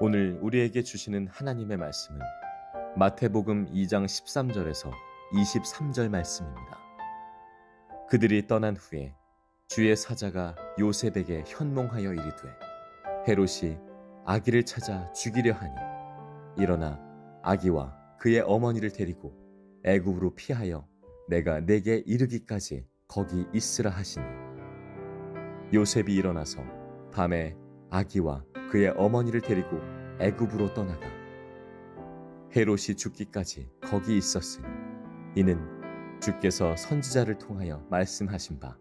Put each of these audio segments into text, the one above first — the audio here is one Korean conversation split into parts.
오늘 우리에게 주시는 하나님의 말씀은 마태복음 2장 13절에서 23절 말씀입니다. 그들이 떠난 후에 주의 사자가 요셉에게 현몽하여 이르되 헤롯이 아기를 찾아 죽이려 하니 일어나 아기와 그의 어머니를 데리고 애굽으로 피하여 내가 내게 이르기까지 거기 있으라 하시니 요셉이 일어나서 밤에 아기와 그의 어머니를 데리고 애굽으로 떠나가 헤롯이 죽기까지 거기 있었으니 이는 주께서 선지자를 통하여 말씀하신 바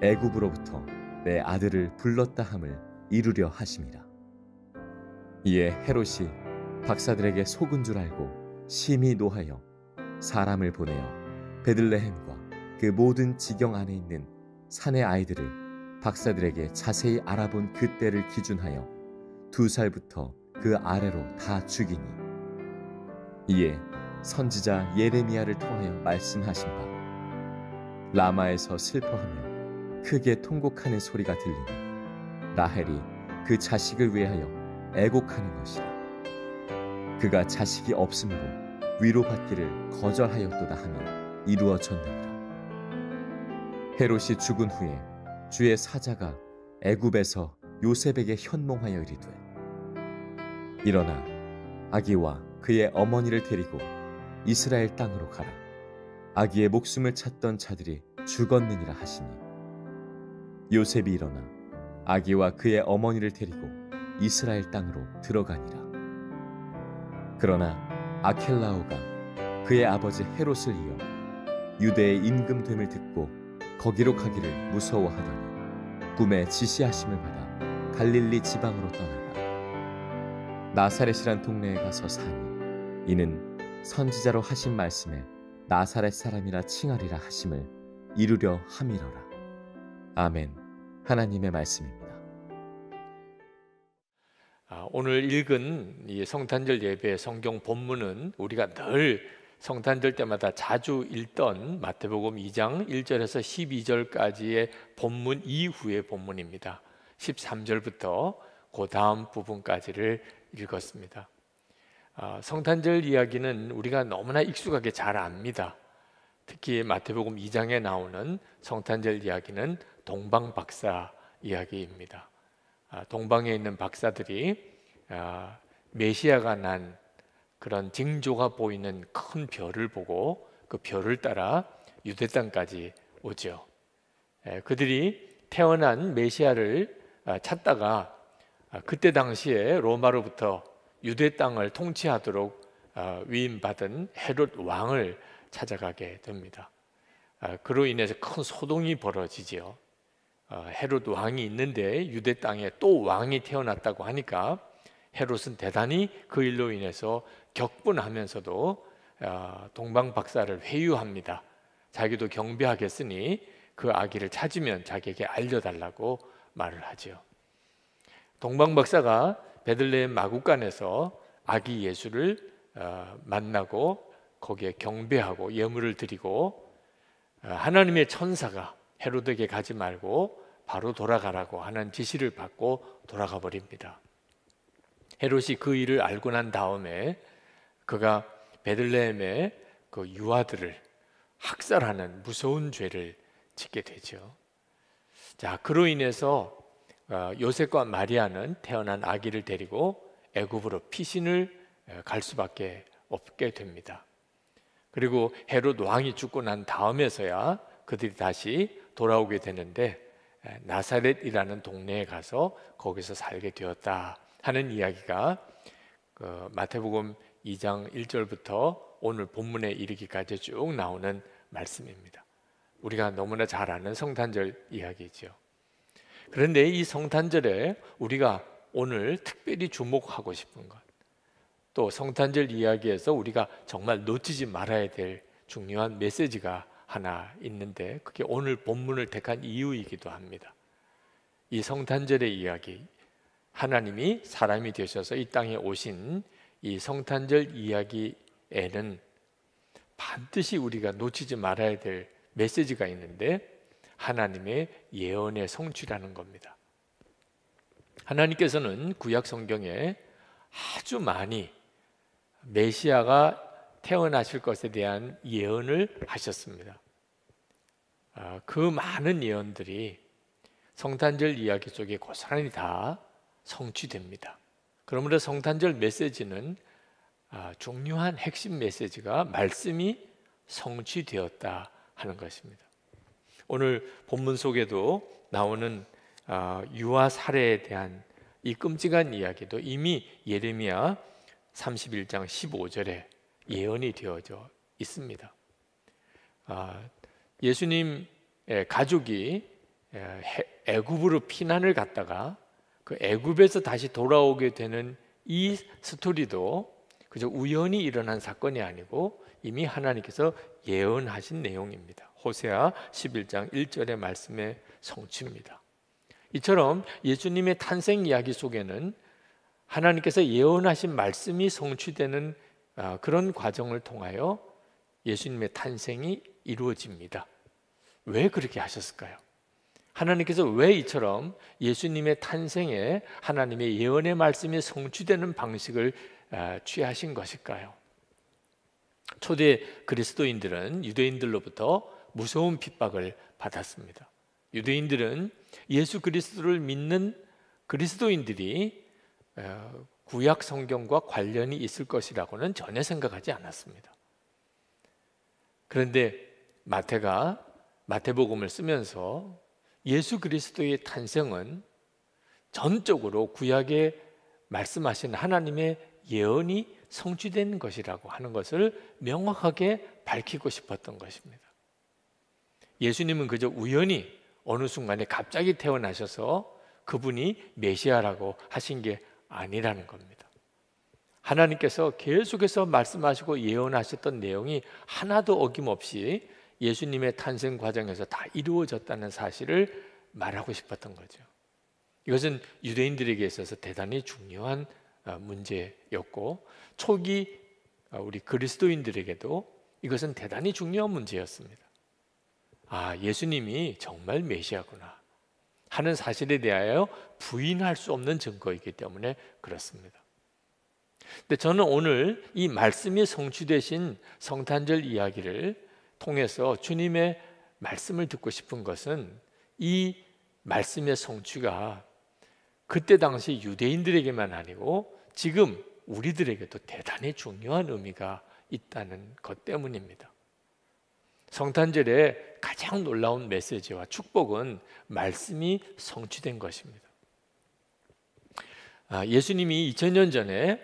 애굽으로부터 내 아들을 불렀다 함을 이루려 하심이라. 이에 헤롯이 박사들에게 속은 줄 알고 심히 노하여 사람을 보내어 베들레헴과 그 모든 지경 안에 있는 산의 아이들을 박사들에게 자세히 알아본 그때를 기준하여 2살부터 그 아래로 다 죽이니 이에 선지자 예레미야를 통하여 말씀하신 바 라마에서 슬퍼하며 크게 통곡하는 소리가 들리니 라헬이 그 자식을 위하여 애곡하는 것이라. 그가 자식이 없으므로 위로받기를 거절하였도다 하며 이루어졌느니라. 헤롯이 죽은 후에 주의 사자가 애굽에서 요셉에게 현몽하여 이르되 일어나 아기와 그의 어머니를 데리고 이스라엘 땅으로 가라. 아기의 목숨을 찾던 자들이 죽었느니라 하시니 요셉이 일어나 아기와 그의 어머니를 데리고 이스라엘 땅으로 들어가니라. 그러나 아켈라오가 그의 아버지 헤롯을 이어 유대의 임금됨을 듣고 거기로 가기를 무서워하더니 꿈에 지시하심을 받아 갈릴리 지방으로 떠나가 나사렛이란 동네에 가서 사니 이는 선지자로 하신 말씀에 나사렛 사람이라 칭하리라 하심을 이루려 함이로라. 아멘. 하나님의 말씀입니다. 오늘 읽은 이 성탄절 예배의 성경 본문은 우리가 늘 성탄절 때마다 자주 읽던 마태복음 2장 1절에서 12절까지의 본문 이후의 본문입니다. 13절부터 그 다음 부분까지를 읽었습니다. 성탄절 이야기는 우리가 너무나 익숙하게 잘 압니다. 특히 마태복음 2장에 나오는 성탄절 이야기는 동방박사 이야기입니다. 동방에 있는 박사들이 메시아가 난 그런 징조가 보이는 큰 별을 보고 그 별을 따라 유대 땅까지 오죠. 그들이 태어난 메시아를 찾다가 그때 당시에 로마로부터 유대 땅을 통치하도록 위임받은 헤롯 왕을 찾아가게 됩니다. 그로 인해서 큰 소동이 벌어지지요. 헤롯 왕이 있는데 유대 땅에 또 왕이 태어났다고 하니까 헤롯은 대단히 그 일로 인해서 격분하면서도 동방 박사를 회유합니다. 자기도 경배하겠으니 그 아기를 찾으면 자기에게 알려달라고 말을 하죠. 동방 박사가 베들레헴 마구간에서 아기 예수를 만나고 거기에 경배하고 예물을 드리고 하나님의 천사가 헤롯에게 가지 말고 바로 돌아가라고 하는 지시를 받고 돌아가 버립니다. 헤롯이 그 일을 알고 난 다음에 그가 베들레헴의 그 유아들을 학살하는 무서운 죄를 짓게 되죠. 자, 그로 인해서 요셉과 마리아는 태어난 아기를 데리고 애굽으로 피신을 갈 수밖에 없게 됩니다. 그리고 헤롯 왕이 죽고 난 다음에서야 그들이 다시 돌아오게 되는데 나사렛이라는 동네에 가서 거기서 살게 되었다 하는 이야기가 마태복음 2장 1절부터 오늘 본문에 이르기까지 쭉 나오는 말씀입니다. 우리가 너무나 잘 아는 성탄절 이야기죠. 그런데 이 성탄절에 우리가 오늘 특별히 주목하고 싶은 것, 또 성탄절 이야기에서 우리가 정말 놓치지 말아야 될 중요한 메시지가 하나 있는데 그게 오늘 본문을 택한 이유이기도 합니다. 이 성탄절의 이야기, 하나님이 사람이 되셔서 이 땅에 오신 이 성탄절 이야기에는 반드시 우리가 놓치지 말아야 될 메시지가 있는데 하나님의 예언의 성취라는 겁니다. 하나님께서는 구약 성경에 아주 많이 메시아가 태어나실 것에 대한 예언을 하셨습니다. 그 많은 예언들이 성탄절 이야기 속에 고스란히 다 성취됩니다. 그러므로 성탄절 메시지는 중요한 핵심 메시지가 말씀이 성취되었다 하는 것입니다. 오늘 본문 속에도 나오는 유아 살해에 대한 이 끔찍한 이야기도 이미 예레미야 31장 15절에 예언이 되어져 있습니다. 예수님의 가족이 애굽으로 피난을 갔다가 그 애굽에서 다시 돌아오게 되는 이 스토리도 그저 우연히 일어난 사건이 아니고 이미 하나님께서 예언하신 내용입니다. 호세아 11장 1절의 말씀의 성취입니다. 이처럼 예수님의 탄생 이야기 속에는 하나님께서 예언하신 말씀이 성취되는 그런 과정을 통하여 예수님의 탄생이 이루어집니다. 왜 그렇게 하셨을까요? 하나님께서 왜 이처럼 예수님의 탄생에 하나님의 예언의 말씀이 성취되는 방식을 취하신 것일까요? 초대 그리스도인들은 유대인들로부터 무서운 핍박을 받았습니다. 유대인들은 예수 그리스도를 믿는 그리스도인들이 구약 성경과 관련이 있을 것이라고는 전혀 생각하지 않았습니다. 그런데 마태가 마태복음을 쓰면서 예수 그리스도의 탄생은 전적으로 구약에 말씀하신 하나님의 예언이 성취된 것이라고 하는 것을 명확하게 밝히고 싶었던 것입니다. 예수님은 그저 우연히 어느 순간에 갑자기 태어나셔서 그분이 메시아라고 하신 게 아니라는 겁니다. 하나님께서 계속해서 말씀하시고 예언하셨던 내용이 하나도 어김없이 예수님의 탄생 과정에서 다 이루어졌다는 사실을 말하고 싶었던 거죠. 이것은 유대인들에게 있어서 대단히 중요한 문제였고 초기 우리 그리스도인들에게도 이것은 대단히 중요한 문제였습니다. 예수님이 정말 메시아구나 하는 사실에 대하여 부인할 수 없는 증거이기 때문에 그렇습니다. 근데 저는 오늘 이 말씀이 성취되신 성탄절 이야기를 통해서 주님의 말씀을 듣고 싶은 것은 이 말씀의 성취가 그때 당시 유대인들에게만 아니고 지금 우리들에게도 대단히 중요한 의미가 있다는 것 때문입니다. 성탄절의 가장 놀라운 메시지와 축복은 말씀이 성취된 것입니다. 예수님이 2000년 전에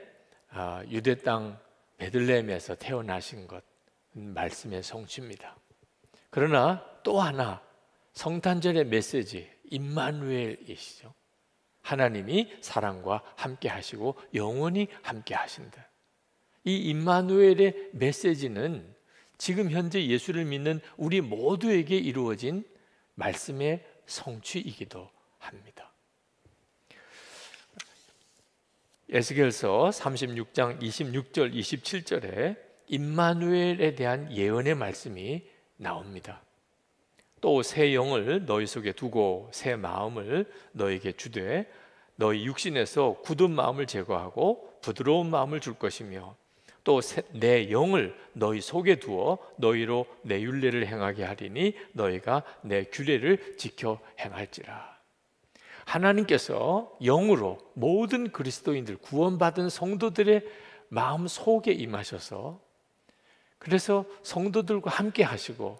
유대 땅 베들레헴에서 태어나신 것 말씀의 성취입니다. 그러나 또 하나 성탄절의 메시지 임마누엘이시죠. 하나님이 사람과 함께 하시고 영원히 함께 하신다. 이 임마누엘의 메시지는 지금 현재 예수를 믿는 우리 모두에게 이루어진 말씀의 성취이기도 합니다. 에스겔서 36장 26절 27절에 임마누엘에 대한 예언의 말씀이 나옵니다. 또 새 영을 너희 속에 두고 새 마음을 너에게 주되 너희 육신에서 굳은 마음을 제거하고 부드러운 마음을 줄 것이며 또 내 영을 너희 속에 두어 너희로 내 율례를 행하게 하리니 너희가 내 규례를 지켜 행할지라. 하나님께서 영으로 모든 그리스도인들 구원받은 성도들의 마음 속에 임하셔서 그래서 성도들과 함께 하시고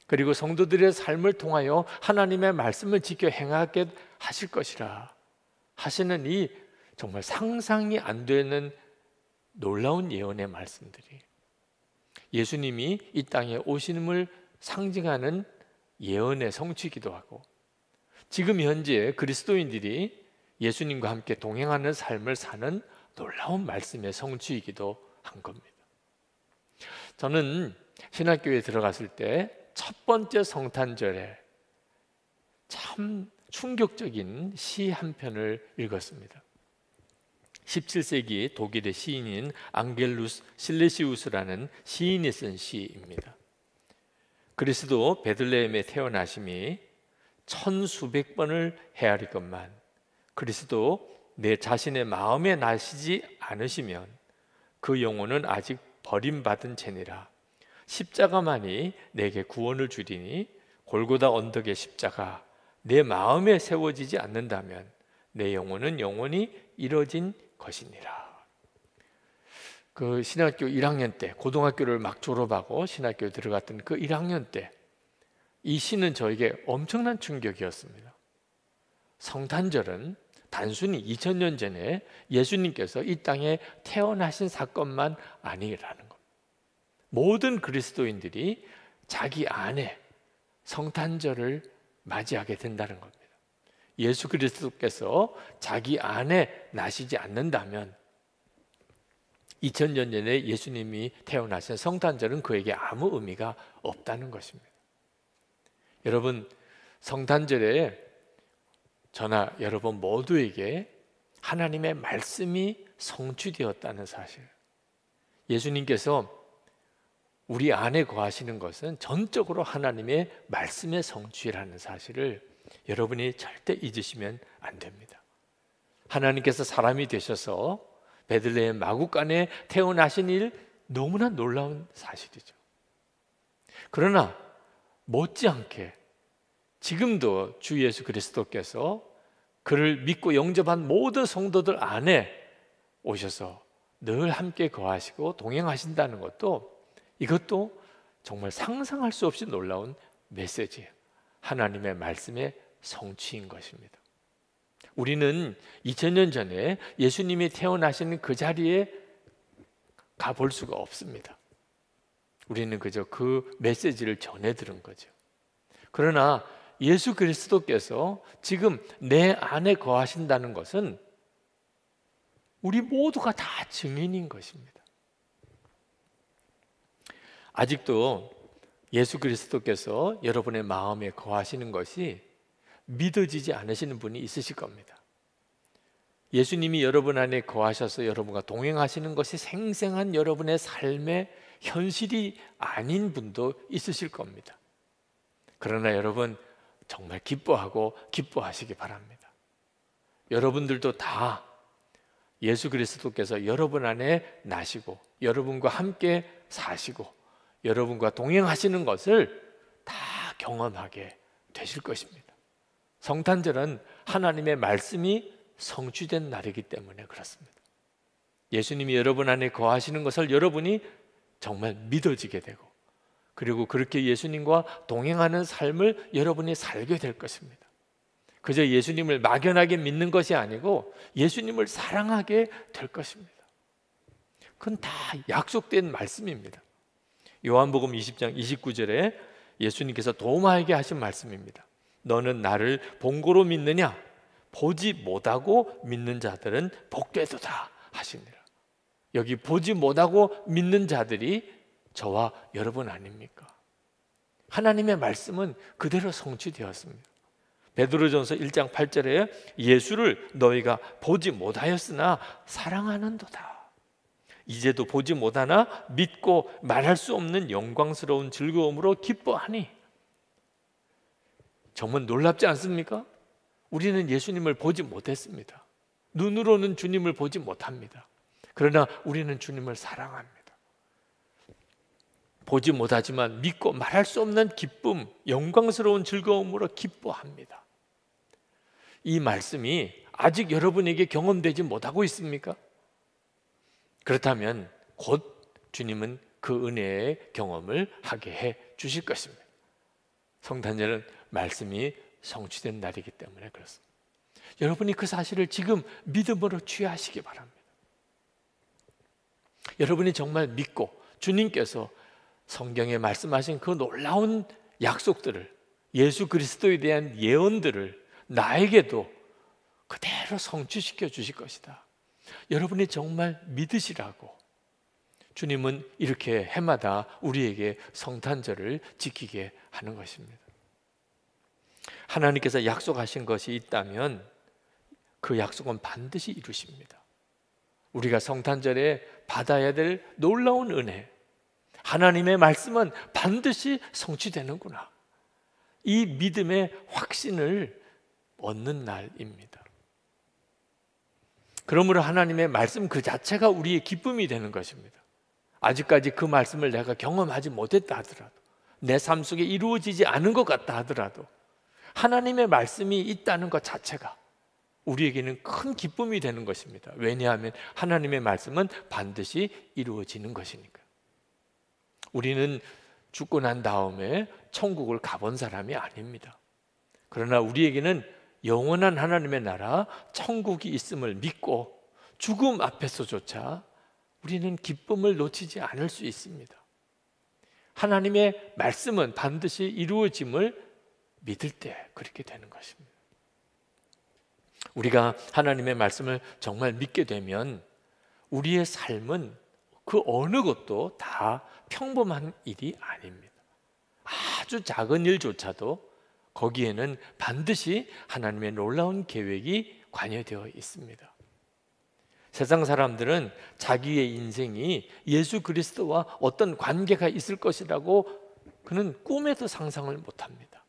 그리고 성도들의 삶을 통하여 하나님의 말씀을 지켜 행하게 하실 것이라 하시는 이 정말 상상이 안 되는 놀라운 예언의 말씀들이 예수님이 이 땅에 오심을 상징하는 예언의 성취이기도 하고 지금 현재 그리스도인들이 예수님과 함께 동행하는 삶을 사는 놀라운 말씀의 성취이기도 한 겁니다. 저는 신학교에 들어갔을 때 첫 번째 성탄절에 참 충격적인 시 한 편을 읽었습니다. 17세기 독일의 시인인 앙겔루스 실레시우스라는 시인이 쓴 시입니다. 그리스도 베들레헴에 태어나심이 천수백 번을 헤아리건만 그리스도 내 자신의 마음에 나시지 않으시면 그 영혼은 아직 버림받은 채니라. 십자가만이 내게 구원을 주리니 골고다 언덕의 십자가 내 마음에 세워지지 않는다면 내 영혼은 영원히 이뤄진 것이니라. 그 신학교 1학년 때, 고등학교를 막 졸업하고 신학교에 들어갔던 그 1학년 때 이 시는 저에게 엄청난 충격이었습니다. 성탄절은 단순히 2000년 전에 예수님께서 이 땅에 태어나신 사건만 아니라는 겁니다. 모든 그리스도인들이 자기 안에 성탄절을 맞이하게 된다는 겁니다. 예수 그리스도께서 자기 안에 나시지 않는다면 2000년 전에 예수님이 태어나신 성탄절은 그에게 아무 의미가 없다는 것입니다. 여러분, 성탄절에 저나 여러분 모두에게 하나님의 말씀이 성취되었다는 사실, 예수님께서 우리 안에 거하시는 것은 전적으로 하나님의 말씀의 성취라는 사실을 여러분이 절대 잊으시면 안 됩니다. 하나님께서 사람이 되셔서 베들레헴 마구간에 태어나신 일, 너무나 놀라운 사실이죠. 그러나 못지않게 지금도 주 예수 그리스도께서 그를 믿고 영접한 모든 성도들 안에 오셔서 늘 함께 거하시고 동행하신다는 것도, 이것도 정말 상상할 수 없이 놀라운 메시지예요. 하나님의 말씀의 성취인 것입니다. 우리는 2000년 전에 예수님이 태어나시는 그 자리에 가볼 수가 없습니다. 우리는 그저 그 메시지를 전해 들은 거죠. 그러나 예수 그리스도께서 지금 내 안에 거하신다는 것은 우리 모두가 다 증인인 것입니다. 아직도 예수 그리스도께서 여러분의 마음에 거하시는 것이 믿어지지 않으시는 분이 있으실 겁니다. 예수님이 여러분 안에 거하셔서 여러분과 동행하시는 것이 생생한 여러분의 삶의 현실이 아닌 분도 있으실 겁니다. 그러나 여러분 정말 기뻐하고 기뻐하시기 바랍니다. 여러분들도 다 예수 그리스도께서 여러분 안에 나시고 여러분과 함께 사시고 여러분과 동행하시는 것을 다 경험하게 되실 것입니다. 성탄절은 하나님의 말씀이 성취된 날이기 때문에 그렇습니다. 예수님이 여러분 안에 거하시는 것을 여러분이 정말 믿어지게 되고, 그리고 그렇게 예수님과 동행하는 삶을 여러분이 살게 될 것입니다. 그저 예수님을 막연하게 믿는 것이 아니고 예수님을 사랑하게 될 것입니다. 그건 다 약속된 말씀입니다. 요한복음 20장 29절에 예수님께서 도마에게 하신 말씀입니다. 너는 나를 본고로 믿느냐? 보지 못하고 믿는 자들은 복되도다 하시니라. 여기 보지 못하고 믿는 자들이 저와 여러분 아닙니까? 하나님의 말씀은 그대로 성취되었습니다. 베드로전서 1장 8절에 예수를 너희가 보지 못하였으나 사랑하는도다. 이제도 보지 못하나 믿고 말할 수 없는 영광스러운 즐거움으로 기뻐하니. 정말 놀랍지 않습니까? 우리는 예수님을 보지 못했습니다. 눈으로는 주님을 보지 못합니다. 그러나 우리는 주님을 사랑합니다. 보지 못하지만 믿고 말할 수 없는 기쁨, 영광스러운 즐거움으로 기뻐합니다. 이 말씀이 아직 여러분에게 경험되지 못하고 있습니까? 그렇다면 곧 주님은 그 은혜의 경험을 하게 해 주실 것입니다. 성탄절은 말씀이 성취된 날이기 때문에 그렇습니다. 여러분이 그 사실을 지금 믿음으로 취하시기 바랍니다. 여러분이 정말 믿고 주님께서 성경에 말씀하신 그 놀라운 약속들을, 예수 그리스도에 대한 예언들을 나에게도 그대로 성취시켜 주실 것이다. 여러분이 정말 믿으시라고 주님은 이렇게 해마다 우리에게 성탄절을 지키게 하는 것입니다. 하나님께서 약속하신 것이 있다면 그 약속은 반드시 이루십니다. 우리가 성탄절에 받아야 될 놀라운 은혜, 하나님의 말씀은 반드시 성취되는구나, 이 믿음의 확신을 얻는 날입니다. 그러므로 하나님의 말씀 그 자체가 우리의 기쁨이 되는 것입니다. 아직까지 그 말씀을 내가 경험하지 못했다 하더라도, 내 삶 속에 이루어지지 않은 것 같다 하더라도 하나님의 말씀이 있다는 것 자체가 우리에게는 큰 기쁨이 되는 것입니다. 왜냐하면 하나님의 말씀은 반드시 이루어지는 것이니까. 우리는 죽고 난 다음에 천국을 가본 사람이 아닙니다. 그러나 우리에게는 영원한 하나님의 나라 천국이 있음을 믿고 죽음 앞에서조차 우리는 기쁨을 놓치지 않을 수 있습니다. 하나님의 말씀은 반드시 이루어짐을 믿을 때 그렇게 되는 것입니다. 우리가 하나님의 말씀을 정말 믿게 되면 우리의 삶은 그 어느 것도 다 평범한 일이 아닙니다. 아주 작은 일조차도 거기에는 반드시 하나님의 놀라운 계획이 관여되어 있습니다. 세상 사람들은 자기의 인생이 예수 그리스도와 어떤 관계가 있을 것이라고 그는 꿈에도 상상을 못합니다.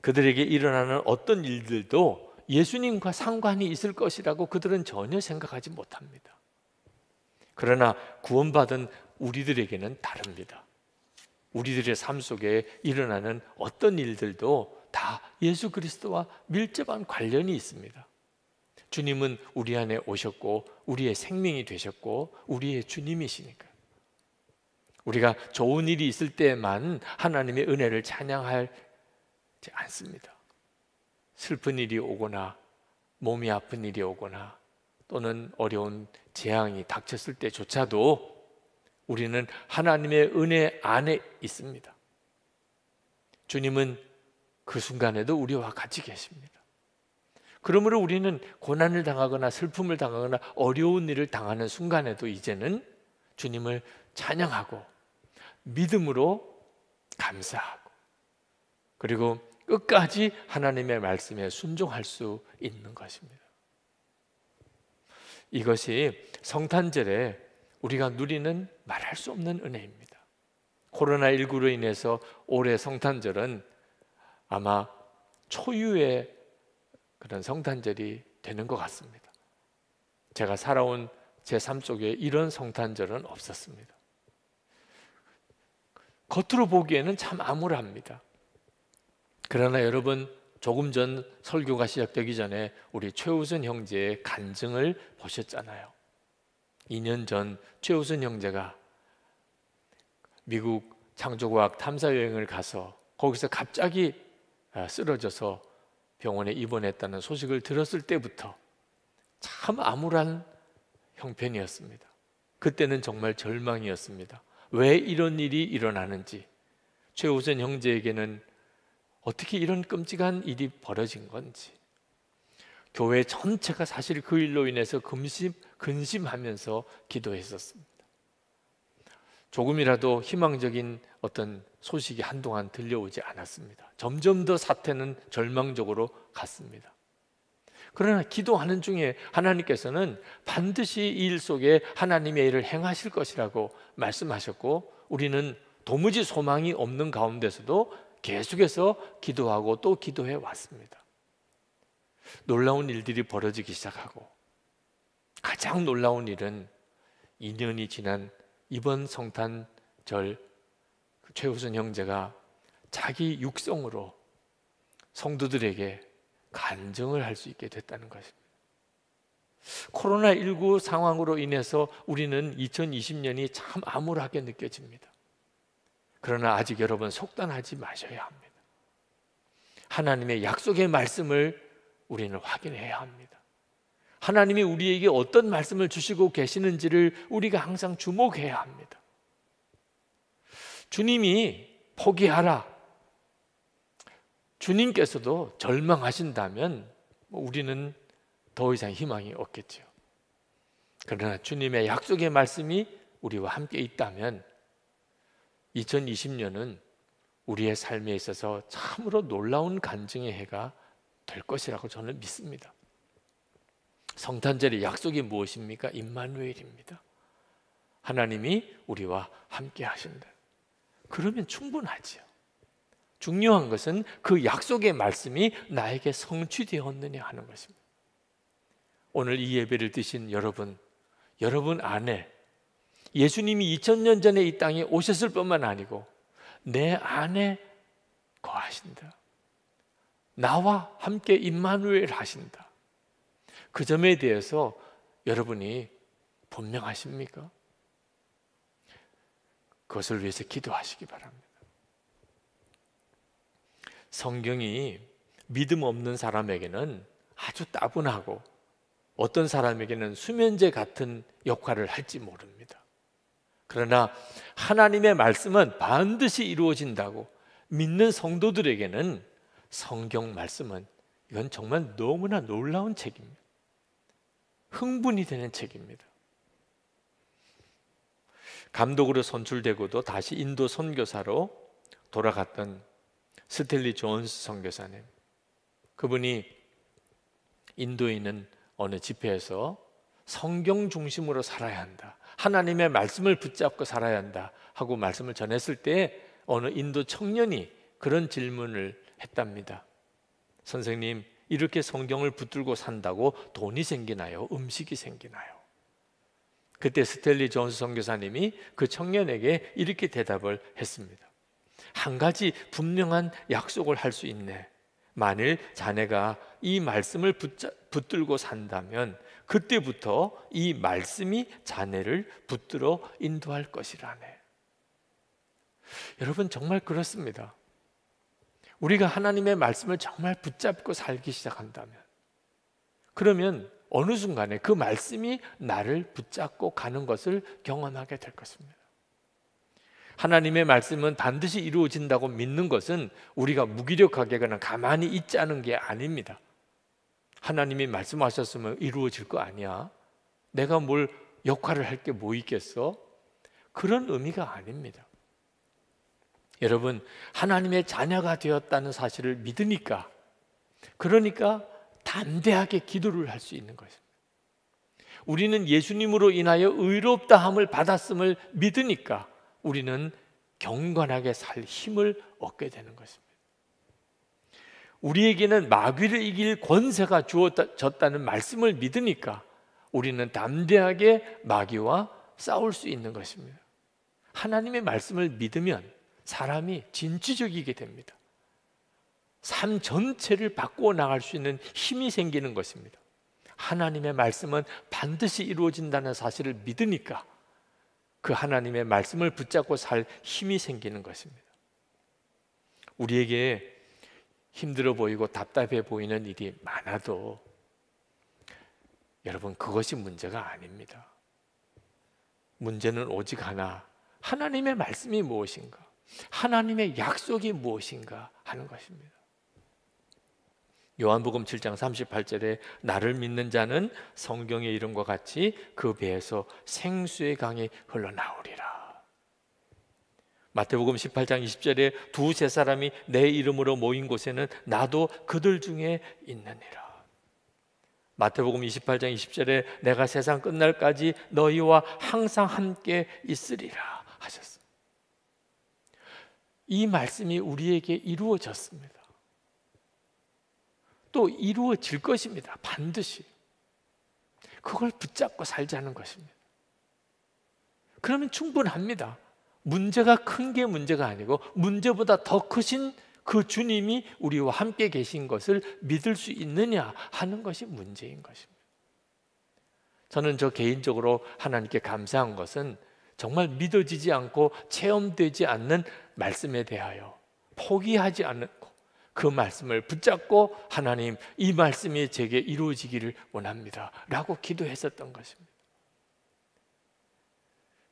그들에게 일어나는 어떤 일들도 예수님과 상관이 있을 것이라고 그들은 전혀 생각하지 못합니다. 그러나 구원받은 우리들에게는 다릅니다. 우리들의 삶 속에 일어나는 어떤 일들도 다 예수 그리스도와 밀접한 관련이 있습니다. 주님은 우리 안에 오셨고 우리의 생명이 되셨고 우리의 주님이시니까 우리가 좋은 일이 있을 때만 하나님의 은혜를 찬양하지 않습니다. 슬픈 일이 오거나 몸이 아픈 일이 오거나 또는 어려운 재앙이 닥쳤을 때조차도 우리는 하나님의 은혜 안에 있습니다. 주님은 그 순간에도 우리와 같이 계십니다. 그러므로 우리는 고난을 당하거나 슬픔을 당하거나 어려운 일을 당하는 순간에도 이제는 주님을 찬양하고 믿음으로 감사하고 그리고 끝까지 하나님의 말씀에 순종할 수 있는 것입니다. 이것이 성탄절에 우리가 누리는 말할 수 없는 은혜입니다. 코로나19로 인해서 올해 성탄절은 아마 초유의 그런 성탄절이 되는 것 같습니다. 제가 살아온 제 삶 속에 이런 성탄절은 없었습니다. 겉으로 보기에는 참 암울합니다. 그러나 여러분, 조금 전 설교가 시작되기 전에 우리 최우순 형제의 간증을 보셨잖아요. 2년 전 최우순 형제가 미국 창조과학 탐사여행을 가서 거기서 갑자기 쓰러져서 병원에 입원했다는 소식을 들었을 때부터 참 암울한 형편이었습니다. 그때는 정말 절망이었습니다. 왜 이런 일이 일어나는지, 최우선 형제에게는 어떻게 이런 끔찍한 일이 벌어진 건지, 교회 전체가 사실 그 일로 인해서 근심하면서 기도했었습니다. 조금이라도 희망적인 어떤 소식이 한동안 들려오지 않았습니다. 점점 더 사태는 절망적으로 갔습니다. 그러나 기도하는 중에 하나님께서는 반드시 이 일 속에 하나님의 일을 행하실 것이라고 말씀하셨고, 우리는 도무지 소망이 없는 가운데서도 계속해서 기도하고 또 기도해 왔습니다. 놀라운 일들이 벌어지기 시작하고, 가장 놀라운 일은 2년이 지난 이번 성탄절 최우순 형제가 자기 육성으로 성도들에게 간증을 할 수 있게 됐다는 것입니다. 코로나19 상황으로 인해서 우리는 2020년이 참 암울하게 느껴집니다. 그러나 아직 여러분 속단하지 마셔야 합니다. 하나님의 약속의 말씀을 우리는 확인해야 합니다. 하나님이 우리에게 어떤 말씀을 주시고 계시는지를 우리가 항상 주목해야 합니다. 주님이 포기하라, 주님께서도 절망하신다면 우리는 더 이상 희망이 없겠죠. 그러나 주님의 약속의 말씀이 우리와 함께 있다면 2020년은 우리의 삶에 있어서 참으로 놀라운 간증의 해가 될 것이라고 저는 믿습니다. 성탄절의 약속이 무엇입니까? 임마누엘입니다. 하나님이 우리와 함께 하신다. 그러면 충분하지요. 중요한 것은 그 약속의 말씀이 나에게 성취되었느냐 하는 것입니다. 오늘 이 예배를 드신 여러분, 여러분 안에 예수님이 2000년 전에 이 땅에 오셨을 뿐만 아니고 내 안에 거하신다. 나와 함께 임마누엘 하신다. 그 점에 대해서 여러분이 분명하십니까? 그것을 위해서 기도하시기 바랍니다. 성경이 믿음 없는 사람에게는 아주 따분하고 어떤 사람에게는 수면제 같은 역할을 할지 모릅니다. 그러나 하나님의 말씀은 반드시 이루어진다고 믿는 성도들에게는 성경 말씀은 이건 정말 너무나 놀라운 책입니다. 흥분이 되는 책입니다. 감독으로 선출되고도 다시 인도 선교사로 돌아갔던 스탠리 존스 선교사님, 그분이 인도에 있는 어느 집회에서 성경 중심으로 살아야 한다, 하나님의 말씀을 붙잡고 살아야 한다 하고 말씀을 전했을 때 어느 인도 청년이 그런 질문을 했답니다. 선생님, 이렇게 성경을 붙들고 산다고 돈이 생기나요? 음식이 생기나요? 그때 스탠리 존스 선교사님이 그 청년에게 이렇게 대답을 했습니다. 한 가지 분명한 약속을 할 수 있네. 만일 자네가 이 말씀을 붙들고 산다면 그때부터 이 말씀이 자네를 붙들어 인도할 것이라네. 여러분, 정말 그렇습니다. 우리가 하나님의 말씀을 정말 붙잡고 살기 시작한다면, 그러면 어느 순간에 그 말씀이 나를 붙잡고 가는 것을 경험하게 될 것입니다. 하나님의 말씀은 반드시 이루어진다고 믿는 것은 우리가 무기력하게 그냥 가만히 있자는 게 아닙니다. 하나님이 말씀하셨으면 이루어질 거 아니야? 내가 뭘 역할을 할 게 뭐 있겠어? 그런 의미가 아닙니다. 여러분, 하나님의 자녀가 되었다는 사실을 믿으니까, 그러니까 담대하게 기도를 할 수 있는 것입니다. 우리는 예수님으로 인하여 의롭다함을 받았음을 믿으니까 우리는 경건하게 살 힘을 얻게 되는 것입니다. 우리에게는 마귀를 이길 권세가 주어졌다는 말씀을 믿으니까 우리는 담대하게 마귀와 싸울 수 있는 것입니다. 하나님의 말씀을 믿으면 사람이 진취적이게 됩니다. 삶 전체를 바꾸어 나갈 수 있는 힘이 생기는 것입니다. 하나님의 말씀은 반드시 이루어진다는 사실을 믿으니까 그 하나님의 말씀을 붙잡고 살 힘이 생기는 것입니다. 우리에게 힘들어 보이고 답답해 보이는 일이 많아도 여러분, 그것이 문제가 아닙니다. 문제는 오직 하나, 하나님의 말씀이 무엇인가, 하나님의 약속이 무엇인가 하는 것입니다. 요한복음 7장 38절에 나를 믿는 자는 성경의 이름과 같이 그 배에서 생수의 강이 흘러나오리라. 마태복음 18장 20절에 두세 사람이 내 이름으로 모인 곳에는 나도 그들 중에 있느니라. 마태복음 28장 20절에 내가 세상 끝날까지 너희와 항상 함께 있으리라 하셨습니다. 이 말씀이 우리에게 이루어졌습니다. 또 이루어질 것입니다. 반드시. 그걸 붙잡고 살자는 것입니다. 그러면 충분합니다. 문제가 큰 게 문제가 아니고 문제보다 더 크신 그 주님이 우리와 함께 계신 것을 믿을 수 있느냐 하는 것이 문제인 것입니다. 저는 저 개인적으로 하나님께 감사한 것은 정말 믿어지지 않고 체험되지 않는 말씀에 대하여 포기하지 않고 그 말씀을 붙잡고 하나님, 이 말씀이 제게 이루어지기를 원합니다 라고 기도했었던 것입니다.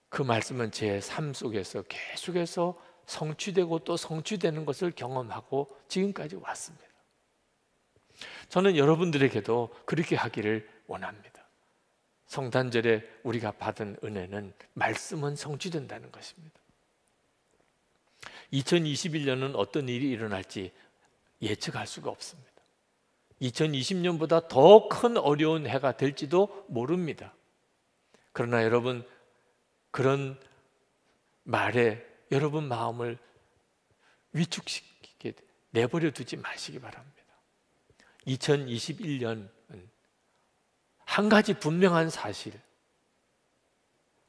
그 말씀은 제 삶 속에서 계속해서 성취되고 또 성취되는 것을 경험하고 지금까지 왔습니다. 저는 여러분들에게도 그렇게 하기를 원합니다. 성탄절에 우리가 받은 은혜는 말씀은 성취된다는 것입니다. 2021년은 어떤 일이 일어날지 예측할 수가 없습니다. 2020년보다 더 큰 어려운 해가 될지도 모릅니다. 그러나 여러분, 그런 말에 여러분 마음을 위축시키게 내버려 두지 마시기 바랍니다. 2021년은 한 가지 분명한 사실,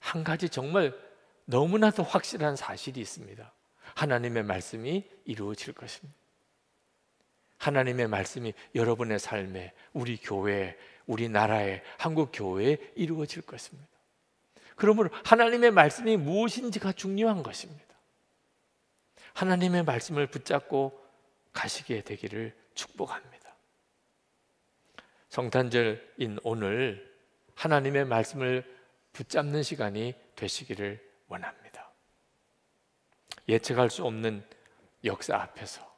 한 가지 정말 너무나도 확실한 사실이 있습니다. 하나님의 말씀이 이루어질 것입니다. 하나님의 말씀이 여러분의 삶에, 우리 교회에, 우리 나라에, 한국 교회에 이루어질 것입니다. 그러므로 하나님의 말씀이 무엇인지가 중요한 것입니다. 하나님의 말씀을 붙잡고 가시게 되기를 축복합니다. 성탄절인 오늘 하나님의 말씀을 붙잡는 시간이 되시기를 원합니다. 예측할 수 없는 역사 앞에서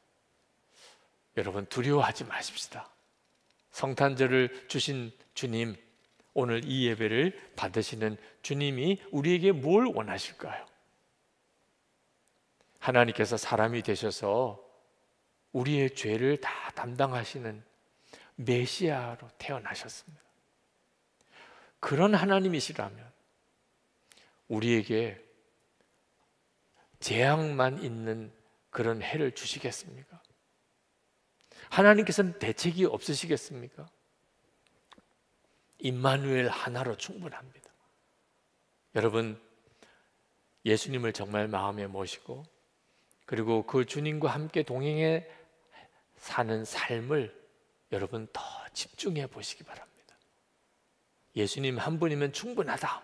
여러분 두려워하지 마십시다. 성탄절을 주신 주님, 오늘 이 예배를 받으시는 주님이 우리에게 뭘 원하실까요? 하나님께서 사람이 되셔서 우리의 죄를 다 담당하시는 메시아로 태어나셨습니다. 그런 하나님이시라면 우리에게 재앙만 있는 그런 해를 주시겠습니까? 하나님께서는 대책이 없으시겠습니까? 임마누엘 하나로 충분합니다. 여러분, 예수님을 정말 마음에 모시고 그리고 그 주님과 함께 동행해 사는 삶을 여러분 더 집중해 보시기 바랍니다. 예수님 한 분이면 충분하다,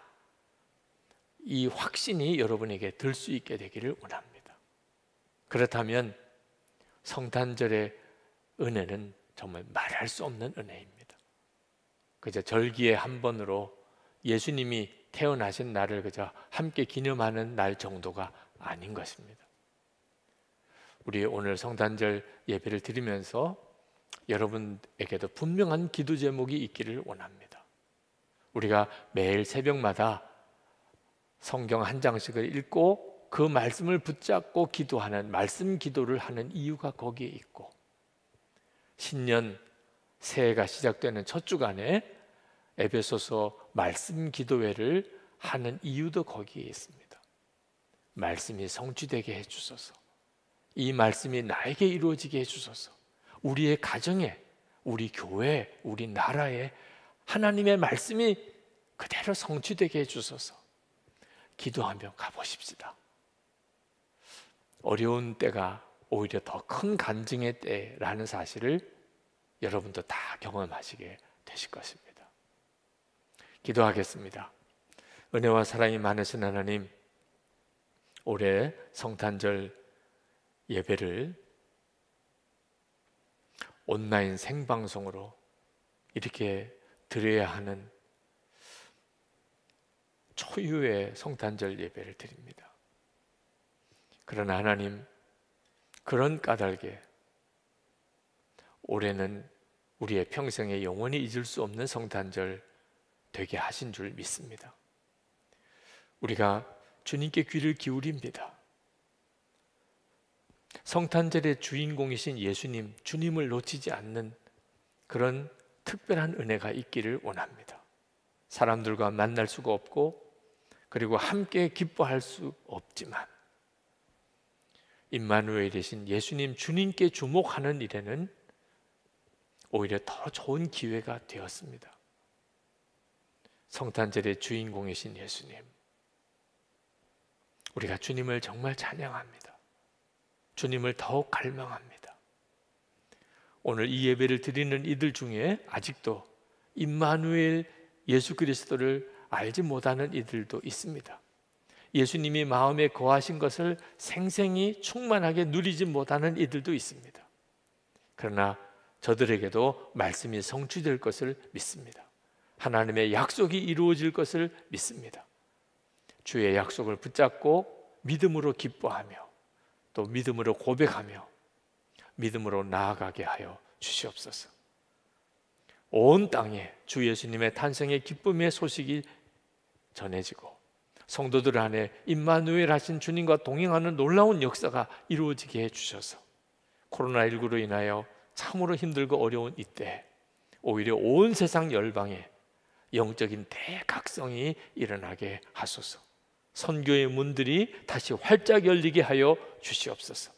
이 확신이 여러분에게 들 수 있게 되기를 원합니다. 그렇다면 성탄절의 은혜는 정말 말할 수 없는 은혜입니다. 그저 절기의 한 번으로 예수님이 태어나신 날을 그저 함께 기념하는 날 정도가 아닌 것입니다. 우리 오늘 성탄절 예배를 드리면서 여러분에게도 분명한 기도 제목이 있기를 원합니다. 우리가 매일 새벽마다 성경 한 장씩을 읽고 그 말씀을 붙잡고 기도하는 말씀 기도를 하는 이유가 거기에 있고, 신년 새해가 시작되는 첫 주간에 에베소서 말씀 기도회를 하는 이유도 거기에 있습니다. 말씀이 성취되게 해주소서, 이 말씀이 나에게 이루어지게 해주소서, 우리의 가정에, 우리 교회에, 우리 나라에 하나님의 말씀이 그대로 성취되게 해주소서. 기도하며 가보십시다. 어려운 때가 오히려 더 큰 간증의 때라는 사실을 여러분도 다 경험하시게 되실 것입니다. 기도하겠습니다. 은혜와 사랑이 많으신 하나님, 올해 성탄절 예배를 온라인 생방송으로 이렇게 드려야 하는 초유의 성탄절 예배를 드립니다. 그러나 하나님, 그런 까닭에 올해는 우리의 평생에 영원히 잊을 수 없는 성탄절 되게 하신 줄 믿습니다. 우리가 주님께 귀를 기울입니다. 성탄절의 주인공이신 예수님, 주님을 놓치지 않는 그런 특별한 은혜가 있기를 원합니다. 사람들과 만날 수가 없고 그리고 함께 기뻐할 수 없지만 임마누엘이신 예수님, 주님께 주목하는 일에는 오히려 더 좋은 기회가 되었습니다. 성탄절의 주인공이신 예수님, 우리가 주님을 정말 찬양합니다. 주님을 더욱 갈망합니다. 오늘 이 예배를 드리는 이들 중에 아직도 임마누엘 예수 그리스도를 알지 못하는 이들도 있습니다. 예수님이 마음에 거하신 것을 생생히 충만하게 누리지 못하는 이들도 있습니다. 그러나 저들에게도 말씀이 성취될 것을 믿습니다. 하나님의 약속이 이루어질 것을 믿습니다. 주의 약속을 붙잡고 믿음으로 기뻐하며 또 믿음으로 고백하며 믿음으로 나아가게 하여 주시옵소서. 온 땅에 주 예수님의 탄생의 기쁨의 소식이 전해지고 성도들 안에 임마누엘 하신 주님과 동행하는 놀라운 역사가 이루어지게 해주셔서 코로나19로 인하여 참으로 힘들고 어려운 이때 오히려 온 세상 열방에 영적인 대각성이 일어나게 하소서. 선교의 문들이 다시 활짝 열리게 하여 주시옵소서.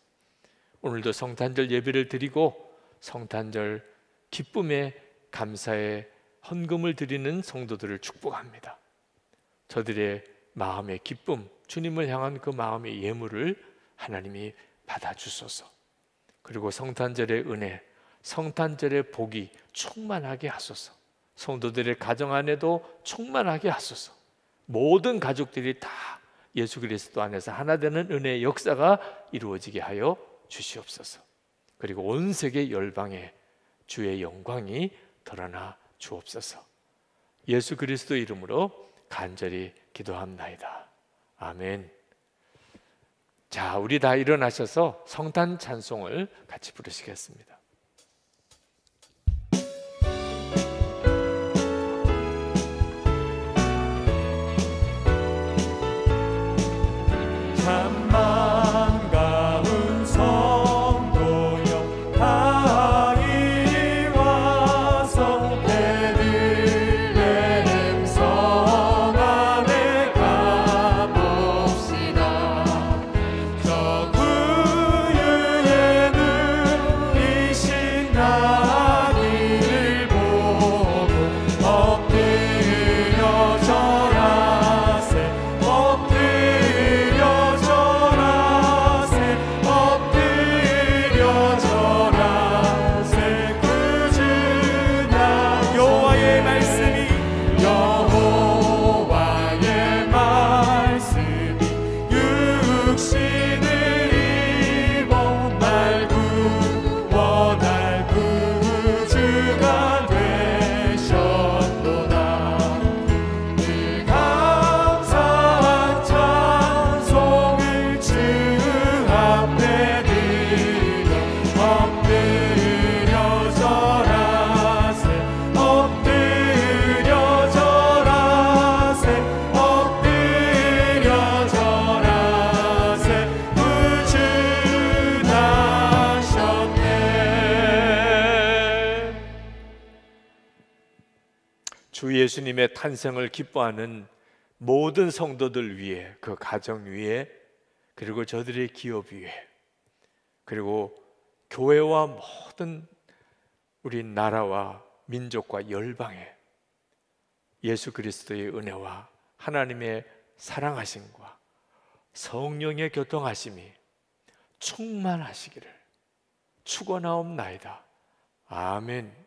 오늘도 성탄절 예배를 드리고 성탄절 기쁨의 감사의 헌금을 드리는 성도들을 축복합니다. 저들의 마음의 기쁨, 주님을 향한 그 마음의 예물을 하나님이 받아주소서. 그리고 성탄절의 은혜, 성탄절의 복이 충만하게 하소서. 성도들의 가정 안에도 충만하게 하소서. 모든 가족들이 다 예수 그리스도 안에서 하나 되는 은혜의 역사가 이루어지게 하여 주시옵소서. 그리고 온 세계 열방에 주의 영광이 드러나 주옵소서. 예수 그리스도 이름으로 간절히 기도합나이다. 아멘. 자, 우리 다 일어나셔서 성탄 찬송을 같이 부르시겠습니다. 참 반가운 성도여 다 이리 와서 베들레헴 성 안에 가봅시다. 저 구유에는 이 신나기를 보고 엎드려 절하세 엎드려 절하세 엎드려 절하세 꾸준한 여호와의 말씀이 여호와의 말씀이 육신을 입어 날 구원할 구주가 되셨도다. 그 감사한 찬송을 주 앞에 드려 엎드려 절하세 엎드려 절하세 엎드려 절하세 구주나셨네. 주 예수님의 탄생을 기뻐하는 모든 성도들 위해, 그 가정 위에, 그리고 저들의 기업 위에, 그리고 교회와 모든 우리 나라와 민족과 열방에 예수 그리스도의 은혜와 하나님의 사랑하심과 성령의 교통하심이 충만하시기를 축원하옵나이다. 아멘.